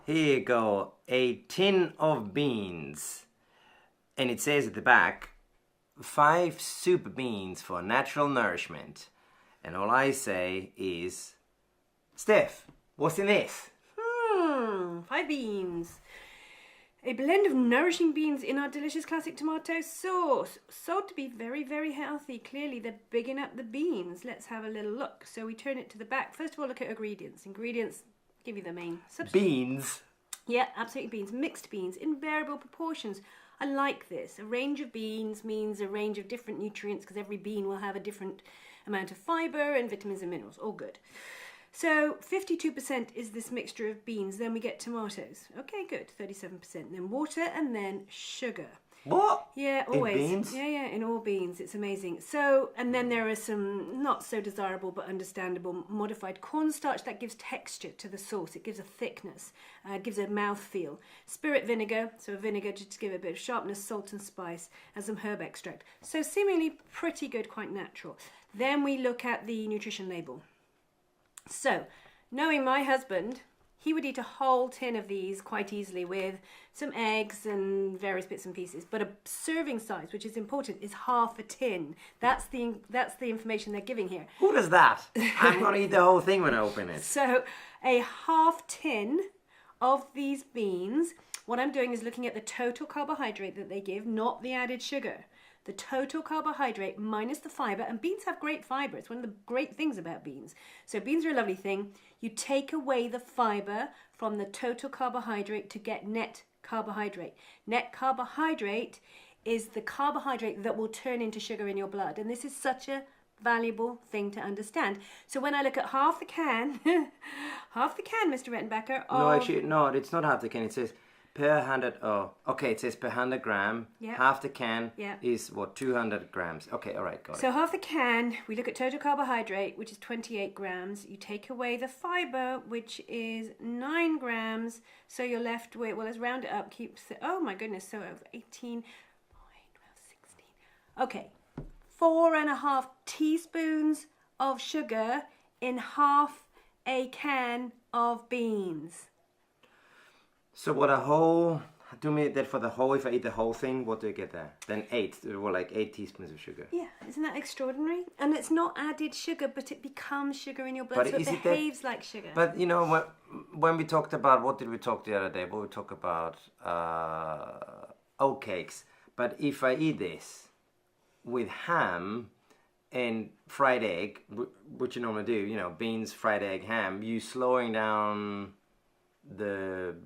Here you go, a tin of beans. And it says at the back, 5 super beans for natural nourishment. And all I say is, Steph, what's in this? 5 beans. A blend of nourishing beans in our delicious classic tomato sauce. Sought to be very, very healthy. Clearly, they're bigging up the beans. Let's have a little look. So we turn it to the back. First of all, look at ingredients. Ingredients, give you the main substance. Beans? Yeah, absolutely beans. Mixed beans in variable proportions. I like this. A range of beans means a range of different nutrients because every bean will have a different amount of fibre and vitamins and minerals. All good. So 52% is this mixture of beans. Then we get tomatoes. Okay, good. 37%. Then water and then sugar. What? Yeah, always. In beans? Yeah, in all beans. It's amazing. So, and then there are some not so desirable but understandable modified cornstarch that gives texture to the sauce. It gives a thickness, gives a mouthfeel. Spirit vinegar, so a vinegar just to give it a bit of sharpness, salt and spice, and some herb extract. So seemingly pretty good, quite natural. Then we look at the nutrition label. So, knowing my husband, he would eat a whole tin of these quite easily with some eggs and various bits and pieces. But a serving size, which is important, is half a tin. That's the information they're giving here. Who does that? I'm going to eat the whole thing when I open it. So a half tin of these beans, what I'm doing is looking at the total carbohydrate that they give, not the added sugar. The total carbohydrate minus the fibre, and beans have great fibre. It's one of the great things about beans. So beans are a lovely thing. You take away the fibre from the total carbohydrate to get net carbohydrate. Net carbohydrate is the carbohydrate that will turn into sugar in your blood. And this is such a valuable thing to understand. So when I look at half the can, Mr. Rettenbacher. No, actually, no, it's not half the can. It says per 100, it says per 100 gram. Yep. Half the can Yep. is, 200 grams. Okay, all right, got it. So half the can, we look at total carbohydrate, which is 28 grams. You take away the fibre, which is 9 grams. So you're left with, well, let's round it up. Oh my goodness, so over 18, 12, 16. Okay, 4.5 teaspoons of sugar in half a can of beans. So what do me that for the whole, if I eat the whole thing, what do I get there? Then 8 teaspoons of sugar. Yeah, isn't that extraordinary? And it's not added sugar, but it becomes sugar in your blood, so it behaves like sugar. But you know, when we talked about, what did we talk the other day? Well, we talked about oat cakes. But if I eat this with ham and fried egg, which you normally do, beans, fried egg, ham, you slowing down the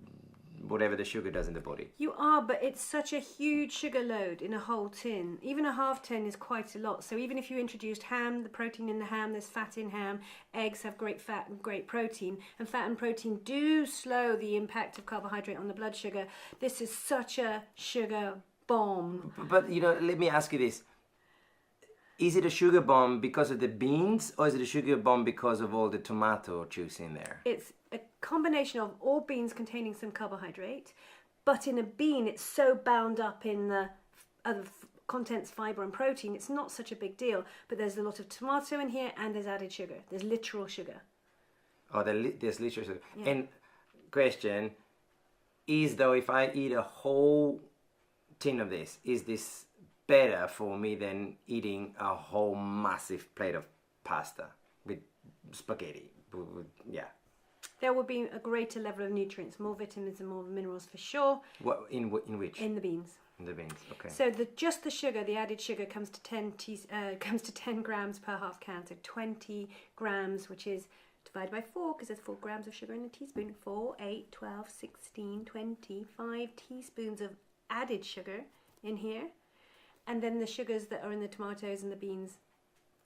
whatever the sugar does in the body. You are, but it's such a huge sugar load in a whole tin. Even a half tin is quite a lot. So even if you introduced ham, the protein in the ham, there's fat in ham, eggs have great fat and great protein, and fat and protein do slow the impact of carbohydrate on the blood sugar. This is such a sugar bomb. But let me ask you this. Is it a sugar bomb because of the beans, or is it a sugar bomb because of all the tomato juice in there? It's a combination of all beans containing some carbohydrate, but in a bean it's so bound up in the other contents, fibre and protein, it's not such a big deal. But there's a lot of tomato in here and there's added sugar. There's literal sugar. Oh, there's literal sugar. Yeah. And question is, though, if I eat a whole tin of this, is this better for me than eating a whole massive plate of pasta with spaghetti? Yeah. There will be a greater level of nutrients, more vitamins and more minerals for sure. What in which? In the beans. In the beans. Okay. So just the sugar, the added sugar, comes to 10 grams per half can. So 20 grams, which is divided by 4, because there's 4 grams of sugar in a teaspoon. 4, 8, 12, 16, 25 teaspoons of added sugar in here. And then the sugars that are in the tomatoes and the beans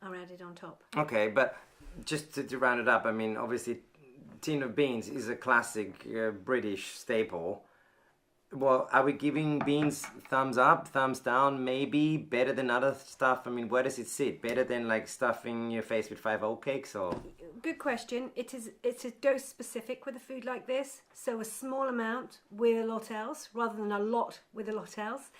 are added on top. Okay, but just to round it up, I mean, obviously, tin of beans is a classic British staple. Well, are we giving beans thumbs up, thumbs down, maybe better than other stuff? I mean, where does it sit? Better than like stuffing your face with 5 oat cakes, or? Good question. It's a dose specific with a food like this. So a small amount with a lot else, rather than a lot with a lot else.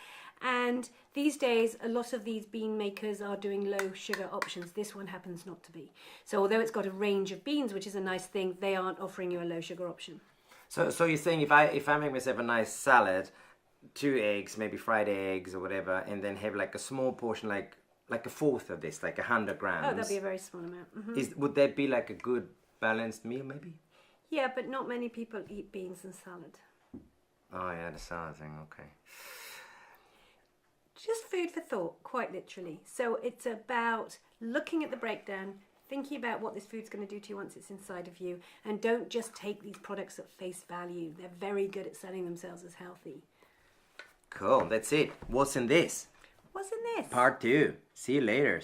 And These days, a lot of these bean makers are doing low sugar options. This one happens not to be. So although it's got a range of beans, which is a nice thing, they aren't offering you a low sugar option. So you're saying if I make myself a nice salad, 2 eggs, maybe fried eggs or whatever, and then have like a small portion, like a fourth of this, like 100 grams. Oh, that'd be a very small amount. Mm-hmm. Would that be like a good balanced meal, maybe? Yeah, but not many people eat beans and salad. Oh yeah, the salad thing. Okay. Just food for thought, quite literally. So it's about looking at the breakdown, thinking about what this food's going to do to you once it's inside of you, and don't just take these products at face value. They're very good at selling themselves as healthy. Cool, that's it. What's in this? What's in this? Part 2. See you later.